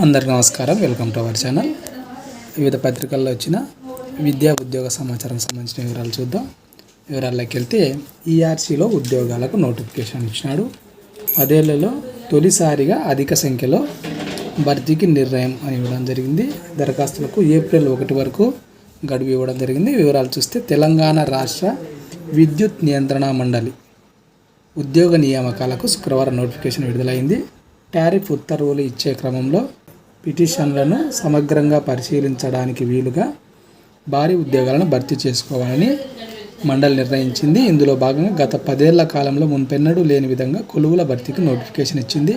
అందరికీ నమస్కారం. Welcome to our channel. వివిధ పత్రికల్లో వచ్చిన విద్యా ఉద్యోగ సమాచారం సంబంధించిన వివరాలు చూద్దాం. వివరాల్లోకి వెళ్తే ఈఆర్సీలో ఉద్యోగాలకు నోటిఫికేషన్ ఇచ్చినాడు. 10 ఏళ్లలో తొలిసారిగా అధిక సంఖ్యలో భర్తీకి నిర్ణయం అని ఇవ్వడం జరిగింది. దరఖాస్తులకు ఏప్రిల్ 1 వరకు గడువు ఇవ్వడం జరిగింది. వివరాలు చూస్తే తెలంగాణ రాష్ట్ర విద్యుత్ నియంత్రణ మండలి ఉద్యోగ నియామకాలకు శుక్రవారం నోటిఫికేషన్ విడుదలైంది. టారిఫ్ ఉత్తర్వులు ఇచ్చే క్రమంలో పిటిషన్లను సమగ్రంగా పరిశీలించడానికి వీలుగా భారీ ఉద్యోగాలను భర్తీ చేసుకోవాలని మండలి నిర్ణయించింది. ఇందులో భాగంగా గత 10 ఏళ్ల కాలంలో మున్పెన్నడూ లేని విధంగా కొలువుల భర్తీకి నోటిఫికేషన్ ఇచ్చింది.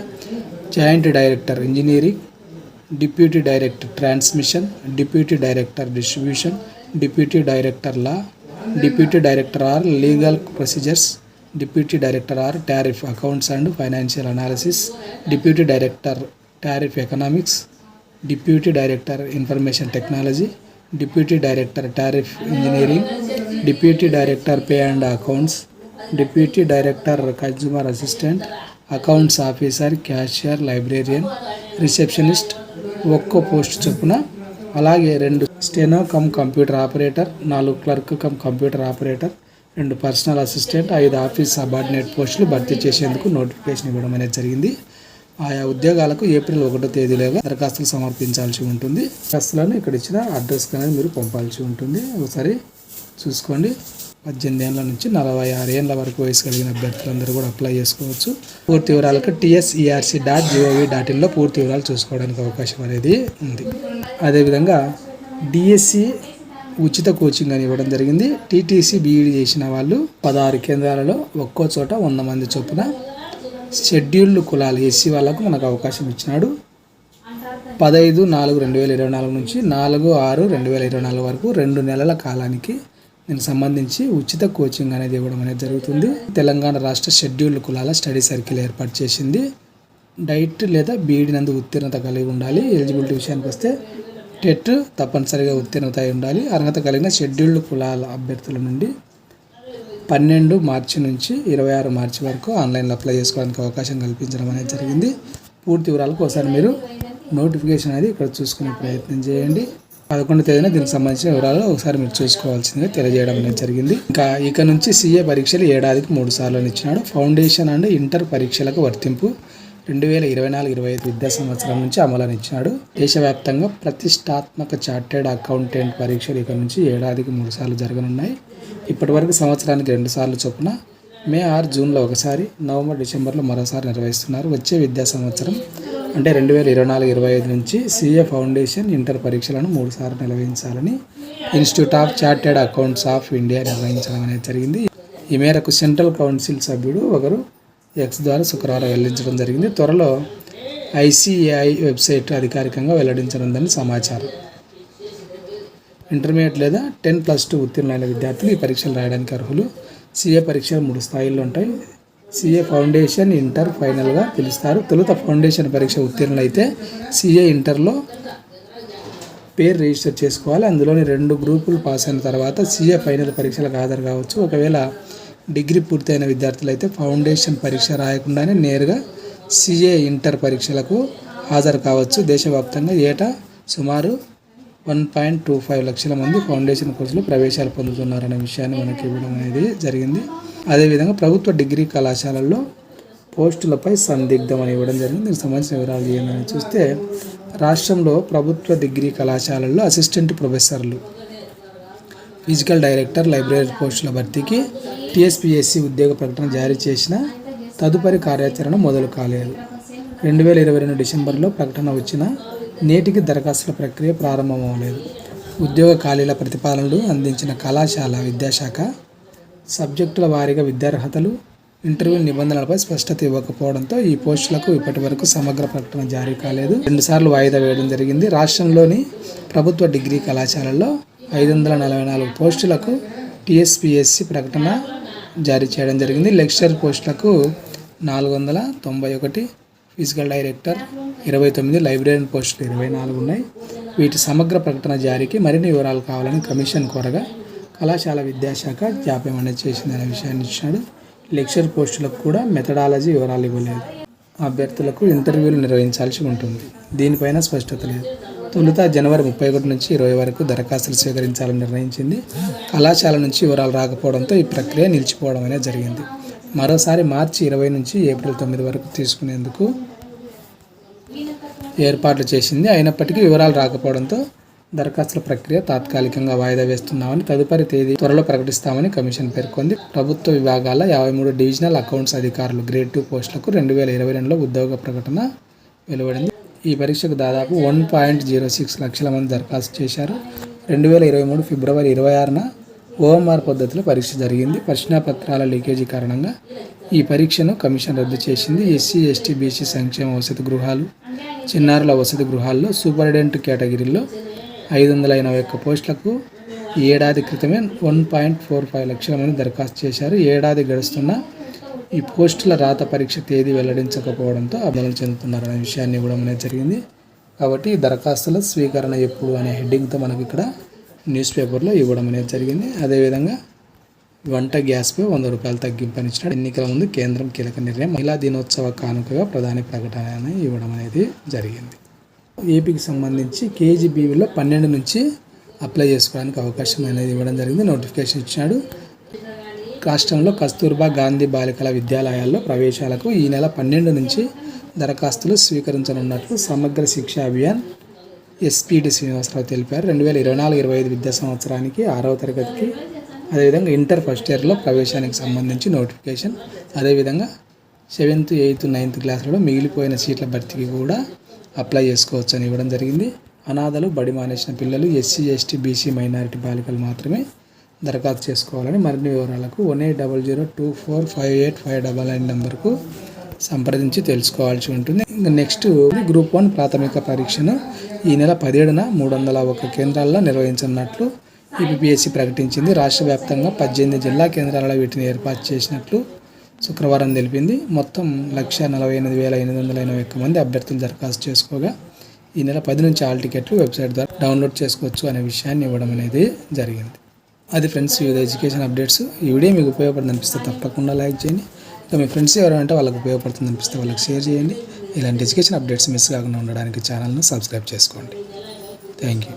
Joint director engineering, deputy director transmission, deputy director distribution, deputy director law, deputy director R legal procedures, deputy director R tariff accounts and financial analysis, deputy director tariff economics, deputy director information technology, deputy director tariff engineering, deputy director pay and accounts, deputy director consumer assistant, accounts officer, cashier, librarian, receptionist ఒక్కో post చొప్పున, అలాగే 2 steno cum computer operator, 4 clerk cum computer operator, 2 personal assistant, 5 office subordinate పోస్టులు భర్తీ చేసేందుకు notification ఇవ్వడం అనేది జరిగింది. ఆయా ఉద్యోగాలకు ఏప్రిల్ 1వ తేదీలోగా దరఖాస్తులు సమర్పించాల్సి ఉంటుంది. దరఖాస్తులను ఇక్కడ ఇచ్చిన అడ్రస్కి అనేది మీరు పంపాల్సి ఉంటుంది. ఒకసారి చూసుకోండి. 18 ఏళ్ల నుంచి 46 ఏళ్ల వరకు వయసు కలిగిన అభ్యర్థులందరూ కూడా అప్లై చేసుకోవచ్చు. పూర్తి వివరాలకు tserc.gov.in పూర్తి వివరాలు చూసుకోవడానికి అవకాశం అనేది ఉంది. అదేవిధంగా డిఎస్సి ఉచిత కోచింగ్ అని ఇవ్వడం జరిగింది. టీటీసీ బీఈడి చేసిన వాళ్ళు 16 కేంద్రాలలో ఒక్కో చోట 100 మంది చొప్పున షెడ్యూల్డ్ కులాలు ఎస్సీ వాళ్ళకు మనకు అవకాశం ఇచ్చినాడు. 15/4/2024 నుంచి 4/6/2024 వరకు 2 నెలల కాలానికి దీనికి సంబంధించి ఉచిత కోచింగ్ అనేది ఇవ్వడం అనేది జరుగుతుంది. తెలంగాణ రాష్ట్ర షెడ్యూల్డ్ కులాల స్టడీ సర్కిల్ ఏర్పాటు చేసింది. డైట్ లేదా బీఈడి నందు ఉత్తీర్ణత కలిగి ఉండాలి. ఎలిజిబిలిటీ విషయానికి వస్తే టెట్ తప్పనిసరిగా ఉత్తీర్ణత అయి ఉండాలి. అర్హత కలిగిన షెడ్యూల్డ్ కులాల అభ్యర్థుల నుండి 12 మార్చి నుంచి 26 మార్చి వరకు ఆన్లైన్లో అప్లై చేసుకోవడానికి అవకాశం కల్పించడం అనేది జరిగింది. పూర్తి వివరాలకు ఒకసారి మీరు నోటిఫికేషన్ అనేది ఇక్కడ చూసుకునే ప్రయత్నం చేయండి. 11వ తేదీన దీనికి సంబంధించిన వివరాలు ఒకసారి మీరు చూసుకోవాల్సిందిగా తెలియజేయడం అనేది జరిగింది. ఇక నుంచి సీఏ పరీక్షలు ఏడాదికి 3 సార్లు ఇచ్చినాడు. ఫౌండేషన్ అండ్ ఇంటర్ పరీక్షలకు వర్తింపు 2024-25 విద్యా సంవత్సరం నుంచి అమలుని ఇచ్చినాడు. దేశవ్యాప్తంగా ప్రతిష్టాత్మక చార్టెడ్ అకౌంటెంట్ పరీక్షలు ఇక నుంచి ఏడాదికి 3 సార్లు జరగనున్నాయి. ఇప్పటి వరకు సంవత్సరానికి 2 సార్లు చొప్పున మే ఆర్ జూన్లో ఒకసారి, నవంబర్ డిసెంబర్లో మరోసారి నిర్వహిస్తున్నారు. వచ్చే విద్యా సంవత్సరం అంటే 2024-25 నుంచి సీఏ ఫౌండేషన్ ఇంటర్ పరీక్షలను 3 సార్లు నిర్వహించాలని institute of chartered accounts of India నిర్వహించడం అనేది జరిగింది. ఈ మేరకు సెంట్రల్ కౌన్సిల్ సభ్యుడు ఒకరు ఎక్స్ ద్వారా శుక్రవారం వెల్లడించడం జరిగింది. త్వరలో ఐసీఏఐ వెబ్సైట్ అధికారికంగా వెల్లడించనుందని సమాచారం. ఇంటర్మీడియట్ లేదా 10+2 ఉత్తీర్ణులైన విద్యార్థులు ఈ పరీక్షలు రాయడానికి అర్హులు. సీఏ పరీక్షలు 3 స్థాయిల్లో ఉంటాయి. సీఏ ఫౌండేషన్, ఇంటర్ ఫైనల్గా పిలుస్తారు. తొలుత ఫౌండేషన్ పరీక్ష ఉత్తీర్ణులైతే సీఏ ఇంటర్లో పేరు రిజిస్టర్ చేసుకోవాలి. అందులోని 2 గ్రూపులు పాస్ అయిన తర్వాత సీఏ ఫైనల్ పరీక్షలకు హాజరు కావచ్చు. ఒకవేళ డిగ్రీ పూర్తయిన విద్యార్థులు అయితే ఫౌండేషన్ పరీక్ష రాయకుండానే నేరుగా సీఏ ఇంటర్ పరీక్షలకు హాజరు కావచ్చు. దేశవ్యాప్తంగా ఏటా సుమారు 1.25 లక్షల మంది ఫౌండేషన్ కోర్సులో ప్రవేశాలు పొందుతున్నారనే విషయాన్ని మనకి ఇవ్వడం అనేది జరిగింది. అదేవిధంగా ప్రభుత్వ డిగ్రీ కళాశాలల్లో పోస్టులపై సందిగ్ధం అని ఇవ్వడం జరిగింది. దీనికి సంబంధించిన వివరాలు ఏంటని చూస్తే రాష్ట్రంలో ప్రభుత్వ డిగ్రీ కళాశాలల్లో అసిస్టెంట్ ప్రొఫెసర్లు, ఫిజికల్ డైరెక్టర్, లైబ్రరీ పోస్టుల భర్తీకి టీఎస్పీఎస్సీ ఉద్యోగ ప్రకటన జారీ చేసిన తదుపరి కార్యాచరణ మొదలు కాలేదు. 2022 డిసెంబర్లో ప్రకటన వచ్చిన నేటికి దరఖాస్తుల ప్రక్రియ ప్రారంభమవలేదు. ఉద్యోగ ఖాళీల ప్రతిపాదనలు అందించిన కళాశాల విద్యాశాఖ సబ్జెక్టుల వారీగా విద్యార్హతలు, ఇంటర్వ్యూ నిబంధనలపై స్పష్టత ఇవ్వకపోవడంతో ఈ పోస్టులకు ఇప్పటి వరకు సమగ్ర ప్రకటన జారీ కాలేదు. 2 సార్లు వాయిదా వేయడం జరిగింది. రాష్ట్రంలోని ప్రభుత్వ డిగ్రీ కళాశాలల్లో 544 పోస్టులకు టీఎస్పీఎస్సీ ప్రకటన జారీ చేయడం జరిగింది. లెక్చరర్ పోస్టులకు 491, ఫిజికల్ డైరెక్టర్ 29, లైబ్రరీయన్ పోస్టులు 24 ఉన్నాయి. వీటి సమగ్ర ప్రకటన జారీకి మరిన్ని వివరాలు కావాలని కమిషన్ కోరగా కళాశాల విద్యాశాఖ జాప్యం అనేది చేసిందనే విషయాన్ని ఇచ్చినాడు. లెక్చర్ పోస్టులకు కూడా మెథడాలజీ వివరాలు ఇవ్వలేదు. అభ్యర్థులకు ఇంటర్వ్యూలు నిర్వహించాల్సి ఉంటుంది. దీనిపైన స్పష్టత లేదు. తొలుత జనవరి 31 నుంచి 20 వరకు దరఖాస్తులు స్వీకరించాలని నిర్ణయించింది. కళాశాల నుంచి వివరాలు రాకపోవడంతో ఈ ప్రక్రియ నిలిచిపోవడం అనేది జరిగింది. మరోసారి మార్చి 20 నుంచి ఏప్రిల్ 9 వరకు తీసుకునేందుకు ఏర్పాట్లు చేసింది. అయినప్పటికీ వివరాలు రాకపోవడంతో దరఖాస్తుల ప్రక్రియ తాత్కాలికంగా వాయిదా వేస్తున్నామని, తదుపరి తేదీ త్వరలో ప్రకటిస్తామని కమిషన్ పేర్కొంది. ప్రభుత్వ విభాగాల 53 డివిజనల్ అకౌంట్స్ అధికారులు గ్రేడ్ 2 పోస్టులకు 2022లో ఉద్యోగ ప్రకటన వెలువడింది. ఈ పరీక్షకు దాదాపు 1.06 లక్షల మంది దరఖాస్తు చేశారు. 2023 ఫిబ్రవరి 26న OMR పద్ధతిలో పరీక్ష జరిగింది. ప్రశ్నాపత్రాల లీకేజీ కారణంగా ఈ పరీక్షను కమిషన్ రద్దు చేసింది. ఎస్సీ, ఎస్టీ, బీసీ సంక్షేమ వసతి గృహాలు, చిన్నారుల వసతి గృహాల్లో సూపరింటెండెంట్ కేటగిరీలో 581 పోస్టులకు ఏడాది క్రితమే 1.45 లక్షల మంది దరఖాస్తు చేశారు. ఏడాది గడుస్తున్న ఈ పోస్టుల రాత పరీక్ష తేదీ వెల్లడించకపోవడంతో ఆందోళన చెందుతున్నారు అనే విషయాన్ని ఇవ్వడం అనేది జరిగింది. కాబట్టి దరఖాస్తుల స్వీకరణ ఎప్పుడు అనే హెడ్డింగ్తో మనకి ఇక్కడ న్యూస్ పేపర్లో ఇవ్వడం అనేది జరిగింది. అదేవిధంగా వంట గ్యాస్పై 100 రూపాయలు తగ్గింపు ఇచ్చినాడు. ఎన్నికల ముందు కేంద్రం కీలక నిర్ణయం. మహిళా దినోత్సవ కానుకగా ప్రధాని ప్రకటన ఇవ్వడం అనేది జరిగింది. ఏపీకి సంబంధించి KGBVలో 12 నుంచి అప్లై చేసుకోవడానికి అవకాశం అనేది ఇవ్వడం జరిగింది. నోటిఫికేషన్ ఇచ్చాడు. రాష్ట్రంలో కస్తూర్బా గాంధీ బాలికల విద్యాలయాల్లో ప్రవేశాలకు ఈ నెల 12 నుంచి దరఖాస్తులు స్వీకరించనున్నట్లు సమగ్ర శిక్ష అభియాన్ SPD శ్రీనివాసరావు తెలిపారు. 2024-25 విద్యా సంవత్సరానికి 6వ తరగతికి, అదేవిధంగా ఇంటర్ ఫస్ట్ ఇయర్లో ప్రవేశానికి సంబంధించి నోటిఫికేషన్, అదేవిధంగా 7th, 8th, 9th క్లాసులలో మిగిలిపోయిన సీట్ల భర్తీకి కూడా అప్లై చేసుకోవచ్చు అని ఇవ్వడం జరిగింది. అనాథలు, బడి మానేసిన పిల్లలు, ఎస్సీ, ఎస్టీ, బీసీ, మైనారిటీ బాలికలు మాత్రమే దరఖాస్తు చేసుకోవాలని, మరిన్ని వివరాలకు 1800245859 నెంబర్కు సంప్రదించి తెలుసుకోవాల్సి ఉంటుంది. ఇంకా నెక్స్ట్ గ్రూప్ 1 ప్రాథమిక పరీక్షను ఈ నెల 17న 301 కేంద్రాల్లో నిర్వహించనున్నట్లు EPPSC ప్రకటించింది. రాష్ట్ర వ్యాప్తంగా 18 జిల్లా కేంద్రాలలో వీటిని ఏర్పాటు చేసినట్లు శుక్రవారం తెలిపింది. మొత్తం 148,881 మంది అభ్యర్థులు దరఖాస్తు చేసుకోగా ఈ నెల 10 నుంచి ఆల్ టికెట్లు వెబ్సైట్ ద్వారా డౌన్లోడ్ చేసుకోవచ్చు అనే విషయాన్ని ఇవ్వడం అనేది జరిగింది. అది ఫ్రెండ్స్, వివిధ ఎడ్యుకేషన్ అప్డేట్స్. ఈ వీడియో మీకు ఉపయోగపడుతుంది అనిపిస్తే తప్పకుండా లైక్ చేయండి. ఇంకా మీ ఫ్రెండ్స్ ఎవరంటే వాళ్ళకి ఉపయోగపడుతుంది అనిపిస్తే వాళ్ళకి షేర్ చేయండి. ఇలాంటి ఎడ్యుకేషన్ అప్డేట్స్ మిస్ కాకుండా ఉండడానికి ఛానల్ను సబ్స్క్రైబ్ చేసుకోండి. Thank you.